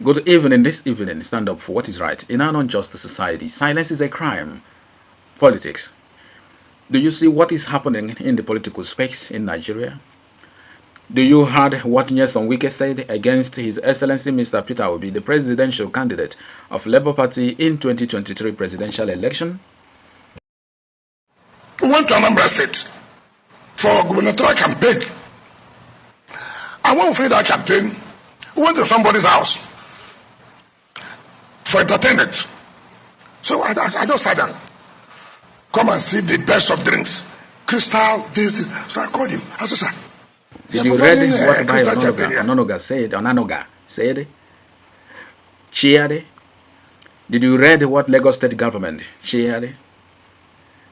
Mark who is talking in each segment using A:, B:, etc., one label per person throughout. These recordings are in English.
A: Good evening. This evening, stand up for what is right. In an unjust society, silence is a crime. Politics. Do you see what is happening in the political space in Nigeria? Do you heard what Nyesom Wike said against His Excellency Mr. Peter Obi, the presidential candidate of Labour Party in 2023 presidential election?
B: We went to Anambra State for gubernatorial campaign. And when we finished that campaign, we went to somebody's house for entertainment. So I just sat down. Come and see the best of drinks. Crystal, this. So I called him. I said, sir.
A: Did you read what Bayo Ononoga said? Shared? Did you read what Lagos State government shared?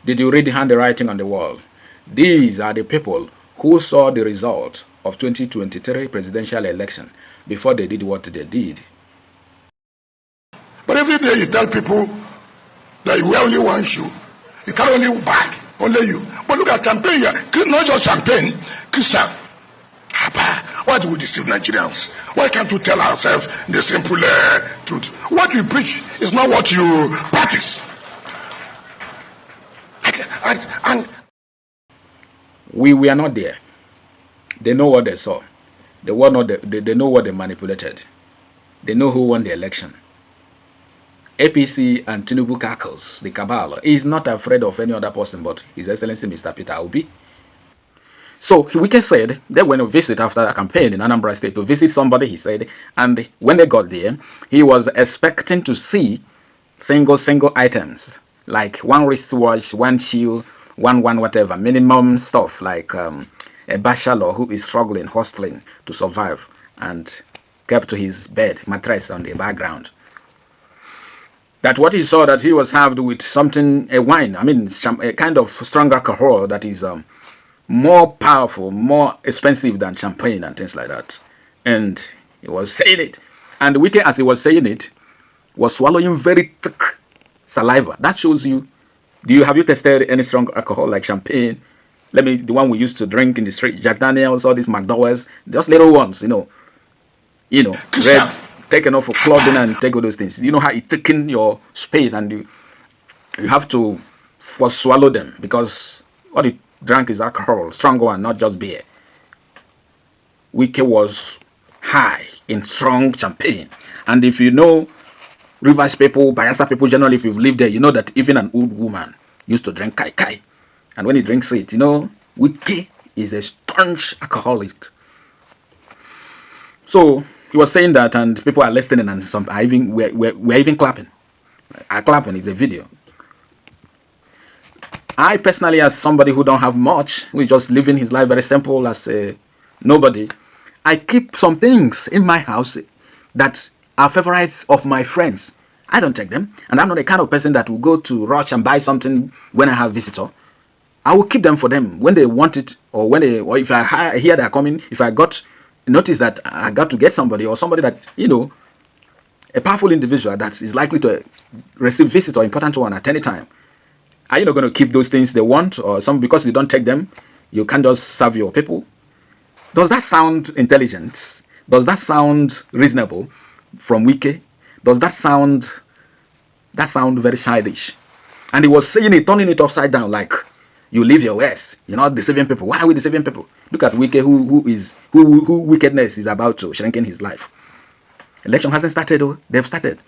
A: Did you read the handwriting on the wall? These are the people who saw the result of 2023 presidential election before they did what they did.
B: But every day you tell people that you wear only one shoe. You carry only bag, only you. But look at champagne here. Not just champagne, Christian. Why do we deceive Nigerians? Why can't we tell ourselves the simple truth? What we preach is not what you practice. And
A: we are not there. They know what they saw. They know what they manipulated. They know who won the election. APC and Tinubu cackles, the cabal, is not afraid of any other person but His Excellency Mr. Peter Obi. So Wike said they went to visit after a campaign in Anambra State to visit somebody, he said, and when they got there, he was expecting to see single items like one wristwatch, one shoe, one whatever, minimum stuff like a bachelor who is struggling, hustling to survive and kept to his bed, mattress on the background. That what he saw that he was served with something, a wine, a kind of strong alcohol that is more powerful, more expensive than champagne and things like that. And he was saying it. And Wike, as he was saying it, was swallowing very thick saliva. That shows you, have you tested any strong alcohol like champagne? The one we used to drink in the street, Jack Daniels, all these McDowell's, just little ones, red, taken off for clothing and take all those things. You know how it taken your space and you have to swallow them because what it drank is alcohol, strong one, not just beer. Wike was high in strong champagne. And if you know Rivers people, Bayelsa people generally, if you've lived there, you know that even an old woman used to drink kai kai. And when he drinks it, Wike is a staunch alcoholic. So he was saying that, and people are listening, and some are we're even clapping. Clapping is a video. I personally, as somebody who don't have much, who is just living his life very simple as a nobody, I keep some things in my house that are favorites of my friends. I don't take them, and I'm not the kind of person that will go to Rush and buy something when I have visitor. I will keep them for them when they want it, or or if I hear they're coming. If I notice that I got to get somebody, or somebody that a powerful individual that is likely to receive visit or important one at any time. Are you not going to keep those things they want, or because you don't take them, you can't just serve your people? Does that sound intelligent? Does that sound reasonable from Wike? Does that sound very childish? And he was saying it, turning it upside down, like you live your ways. You're not deceiving people. Why are we deceiving people? Look at Wike, who wickedness is about to shrink in his life. Election hasn't started, though. They've started.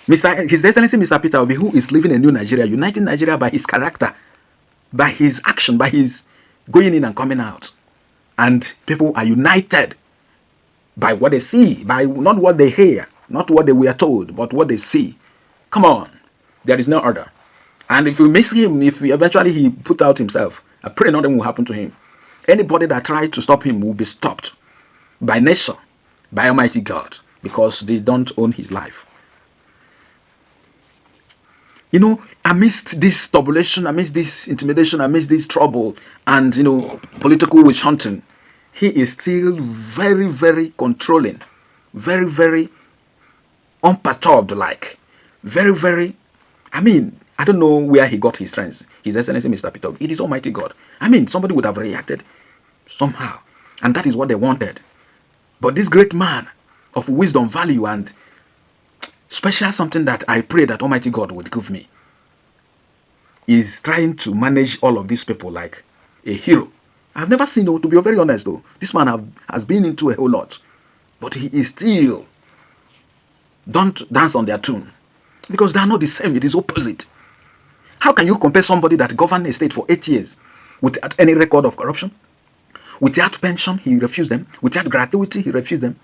A: His Excellency Mr. Peter Obi, who is living a new Nigeria, uniting Nigeria by his character, by his action, by his going in and coming out. And people are united by what they see, by not what they hear, not what they were told, but what they see. Come on. There is no other. And if we miss him, if eventually he put out himself, I pray nothing will happen to him. Anybody that tried to stop him will be stopped by nature, by Almighty God, because they don't own his life. Amidst this tribulation, amidst this intimidation, amidst this trouble, and political witch hunting, he is still very, very controlling, very, very unperturbed, very, very. I don't know where he got his strength. His Excellency Mr. Peter, it is Almighty God. Somebody would have reacted somehow, and that is what they wanted. But this great man of wisdom, value, and special something that I pray that Almighty God would give me is trying to manage all of these people like a hero. I've never seen, though, to be very honest, though, this man has been into a whole lot, but he is still don't dance on their tune because they are not the same. It is opposite. How can you compare somebody that governed a state for 8 years without any record of corruption? Without pension, he refused them. Without gratuity, he refused them.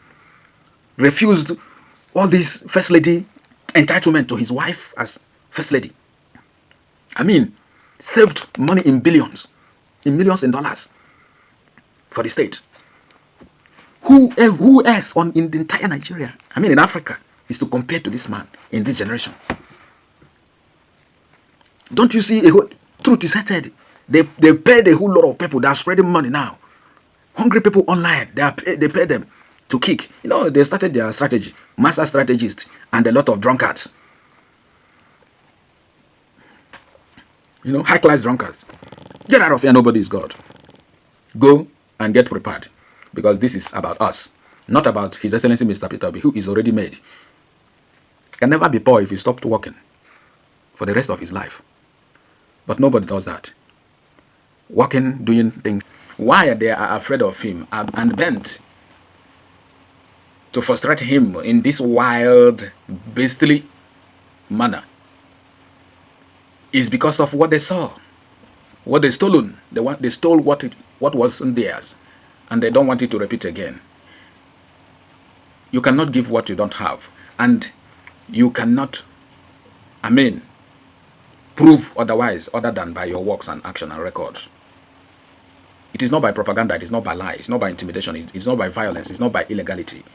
A: Refused all this first lady entitlement to his wife as first lady. I mean, saved money in billions, in millions in dollars for the state. Who else in the entire Nigeria, I mean in Africa, is to compare to this man in this generation? Don't you see? Truth is hated. They paid a whole lot of people that are spreading money now. Hungry people online, they pay them to kick. You know, they started their strategy, master strategists, and a lot of drunkards. You know, high-class drunkards. Get out of here, nobody is God. Go and get prepared, because this is about us, not about His Excellency Mr. Peter Obi, who is already made. Can never be poor if he stopped working for the rest of his life. But nobody does that. Working, doing things. Why they are afraid of him and bent to frustrate him in this wild, beastly manner is because of what they saw, what they stolen. They stole what wasn't theirs, and they don't want it to repeat again. You cannot give what you don't have, and you cannot, prove otherwise other than by your works and action and records. It is not by propaganda, it is not by lies, it's not by intimidation, it's not by violence, it's not by illegality,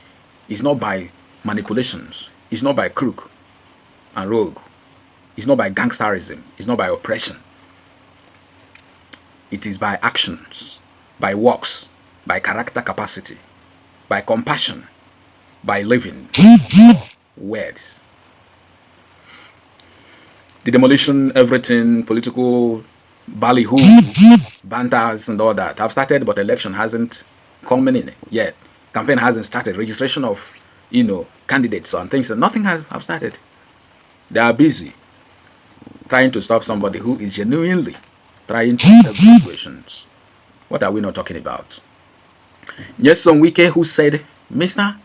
A: it's not by manipulations, it's not by crook and rogue, it's not by gangsterism, it's not by oppression. It is by actions, by works, by character capacity, by compassion, by living words. The demolition, everything, political ballyhoo, banters and all that have started, but election hasn't come in yet. Campaign hasn't started. Registration of, candidates and things, and nothing have started. They are busy trying to stop somebody who is genuinely trying to help situations. What are we not talking about? Yes, some Wike who said, Mr.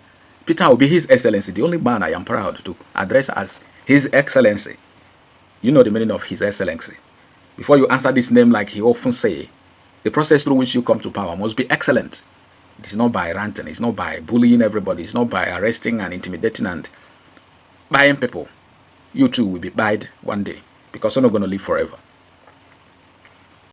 A: Peter Obi, His Excellency, the only man I am proud to address as His Excellency. You know the meaning of His Excellency. Before you answer this name, like he often say, the process through which you come to power must be excellent. It is not by ranting, it's not by bullying everybody, it's not by arresting and intimidating and buying people. You too will be buyed one day, because you're not going to live forever.